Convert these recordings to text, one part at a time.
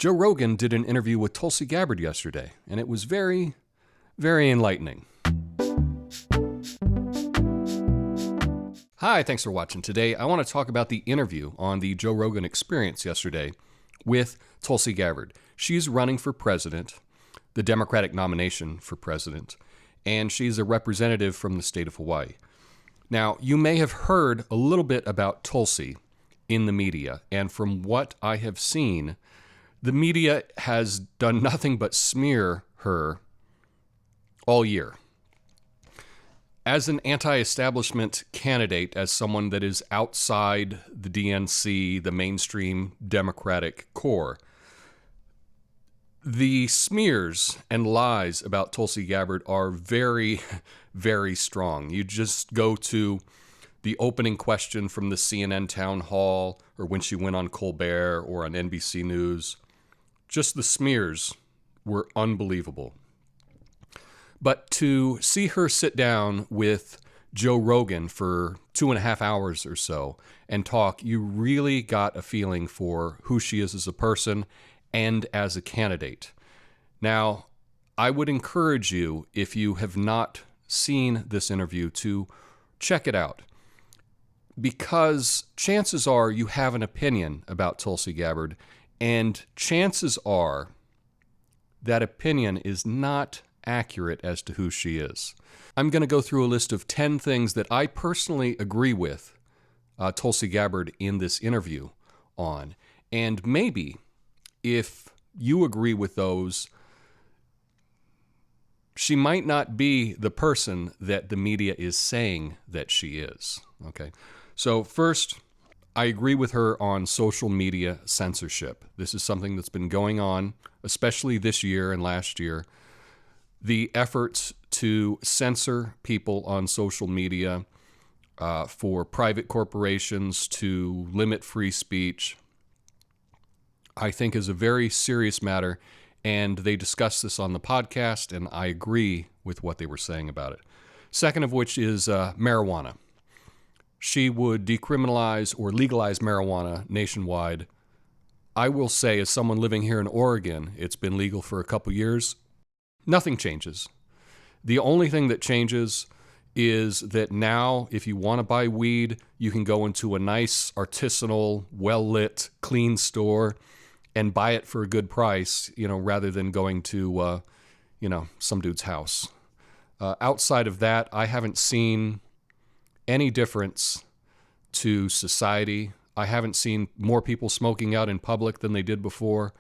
Joe Rogan did an interview with Tulsi Gabbard yesterday, and it was very, very enlightening. Hi, thanks for watching. Today, I want to talk about the interview on the Joe Rogan Experience yesterday with Tulsi Gabbard. She's running for president, the Democratic nomination for president, and she's a representative from the state of Hawaii. Now, you may have heard a little bit about Tulsi in the media, and from what I have seen, the media has done nothing but smear her all year. As an anti-establishment candidate, as someone that is outside the DNC, the mainstream Democratic core, the smears and lies about Tulsi Gabbard are very, very strong. You just go to the opening question from the CNN town hall, or when she went on Colbert or on NBC News. Just the smears were unbelievable. But to see her sit down with Joe Rogan for 2.5 hours or so and talk, you really got a feeling for who she is as a person and as a candidate. Now, I would encourage you, if you have not seen this interview, to check it out, because chances are you have an opinion about Tulsi Gabbard, and chances are that opinion is not accurate as to who she is. I'm going to go through a list of 10 things that I personally agree with Tulsi Gabbard in this interview on. And maybe if you agree with those, she might not be the person that the media is saying that she is. Okay. So first, I agree with her on social media censorship. This is something that's been going on, especially this year and last year. The efforts to censor people on social media for private corporations to limit free speech, I think is a very serious matter, and they discussed this on the podcast, and I agree with what they were saying about it. Second of which is marijuana. She would decriminalize or legalize marijuana nationwide. I will say, as someone living here in Oregon, it's been legal for a couple years. Nothing changes. The only thing that changes is that now, if you want to buy weed, you can go into a nice, artisanal, well-lit, clean store and buy it for a good price, rather than going to, some dude's house. Outside of that, I haven't seen any difference to society. I haven't seen more people smoking out in public than they did before.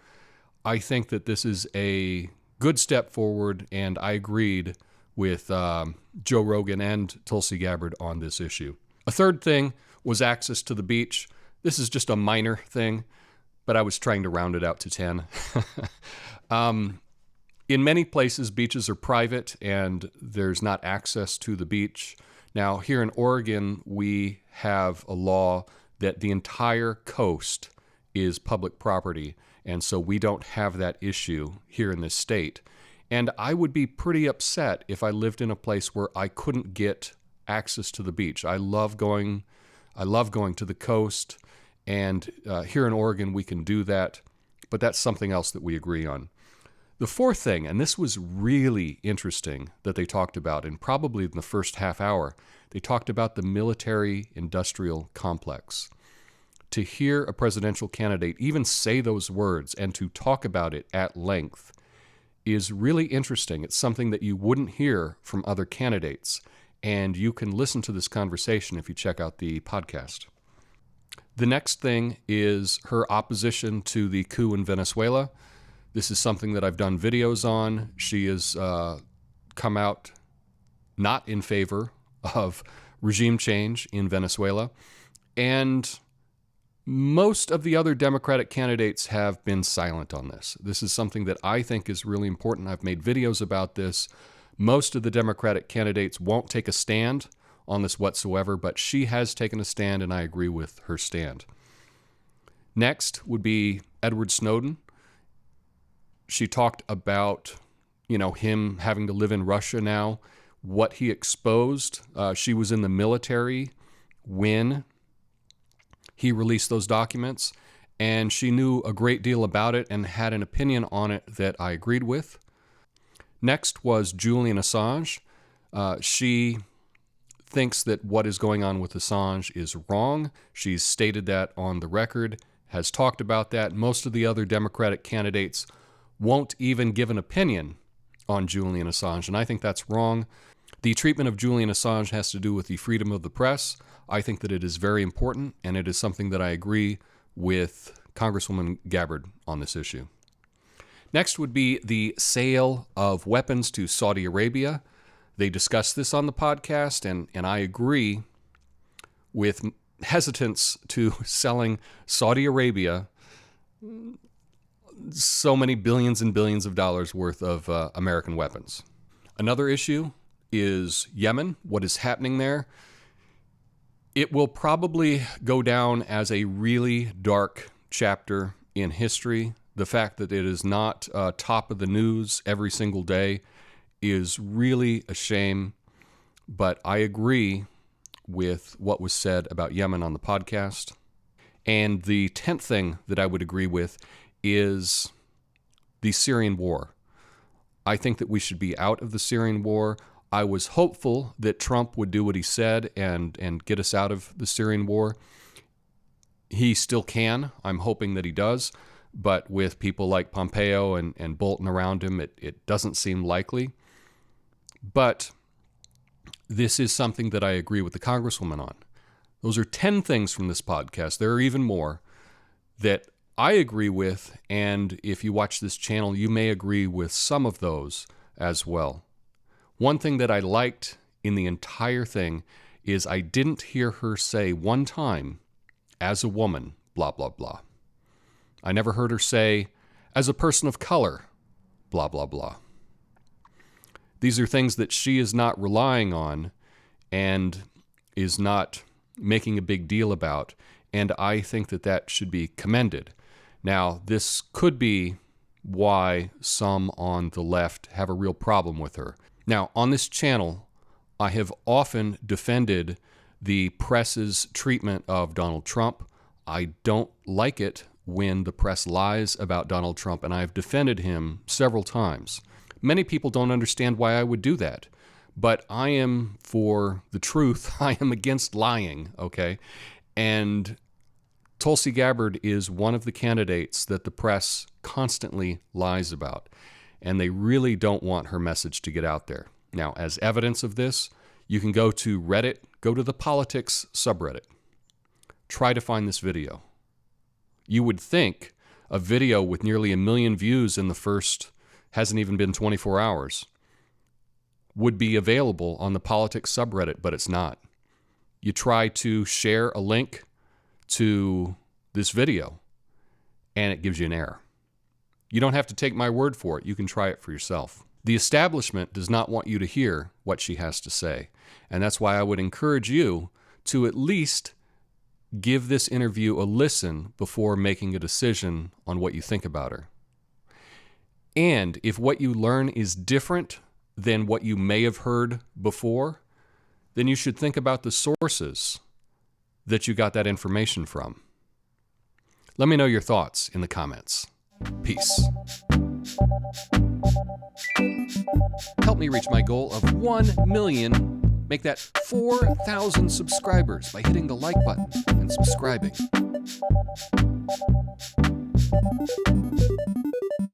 I think that this is a good step forward, and I agreed with Joe Rogan and Tulsi Gabbard on this issue. A third thing was access to the beach. This is just a minor thing, but I was trying to round it out to 10. In many places, beaches are private and there's not access to the beach. Now, here in Oregon, we have a law that the entire coast is public property, and so we don't have that issue here in this state. And I would be pretty upset if I lived in a place where I couldn't get access to the beach. I love going to the coast, and here in Oregon we can do that, but that's something else that we agree on. The fourth thing, and this was really interesting that they talked about, and probably in the first half hour, they talked about the military-industrial complex. To hear a presidential candidate even say those words and to talk about it at length is really interesting. It's something that you wouldn't hear from other candidates, and you can listen to this conversation if you check out the podcast. The next thing is her opposition to the coup in Venezuela. This is something that I've done videos on. She has come out not in favor of regime change in Venezuela, and most of the other Democratic candidates have been silent on this. This is something that I think is really important. I've made videos about this. Most of the Democratic candidates won't take a stand on this whatsoever, but she has taken a stand, and I agree with her stand. Next would be Edward Snowden. She talked about, him having to live in Russia now, what he exposed. She was in the military when he released those documents, and she knew a great deal about it and had an opinion on it that I agreed with. Next was Julian Assange. She thinks that what is going on with Assange is wrong. She's stated that on the record, has talked about that. Most of the other Democratic candidates won't even give an opinion on Julian Assange, and I think that's wrong. The treatment of Julian Assange has to do with the freedom of the press. I think that it is very important, and it is something that I agree with Congresswoman Gabbard on this issue. Next would be the sale of weapons to Saudi Arabia. They discussed this on the podcast, and I agree with hesitance to selling Saudi Arabia so many billions and billions of dollars worth of American weapons. Another issue is Yemen, what is happening there. It will probably go down as a really dark chapter in history. The fact that it is not top of the news every single day is really a shame, but I agree with what was said about Yemen on the podcast. And the 10th thing that I would agree with is the Syrian war. I think that we should be out of the Syrian war. I was hopeful that Trump would do what he said and get us out of the Syrian war. He still can. I'm hoping that he does. But with people like Pompeo and Bolton around him, it doesn't seem likely. But this is something that I agree with the Congresswoman on. Those are 10 things from this podcast. There are even more that I agree with, and if you watch this channel, you may agree with some of those as well. One thing that I liked in the entire thing is I didn't hear her say one time, as a woman, blah, blah, blah. I never heard her say, as a person of color, blah, blah, blah. These are things that she is not relying on and is not making a big deal about, and I think that that should be commended. Now, this could be why some on the left have a real problem with her. Now, on this channel, I have often defended the press's treatment of Donald Trump. I don't like it when the press lies about Donald Trump, and I've defended him several times. Many people don't understand why I would do that, but I am for the truth. I am against lying, okay? And Tulsi Gabbard is one of the candidates that the press constantly lies about, and they really don't want her message to get out there. Now, as evidence of this, you can go to Reddit, go to the politics subreddit. Try to find this video. You would think a video with nearly 1 million views in the first, hasn't even been 24 hours, would be available on the politics subreddit, but it's not. You try to share a link to this video, and it gives you an error. You don't have to take my word for it. You can try it for yourself. The establishment does not want you to hear what she has to say, and that's why I would encourage you to at least give this interview a listen before making a decision on what you think about her. And if what you learn is different than what you may have heard before, then you should think about the sources that you got that information from. Let me know your thoughts in the comments. Peace. Help me reach my goal of 1 million. Make that 4,000 subscribers by hitting the like button and subscribing.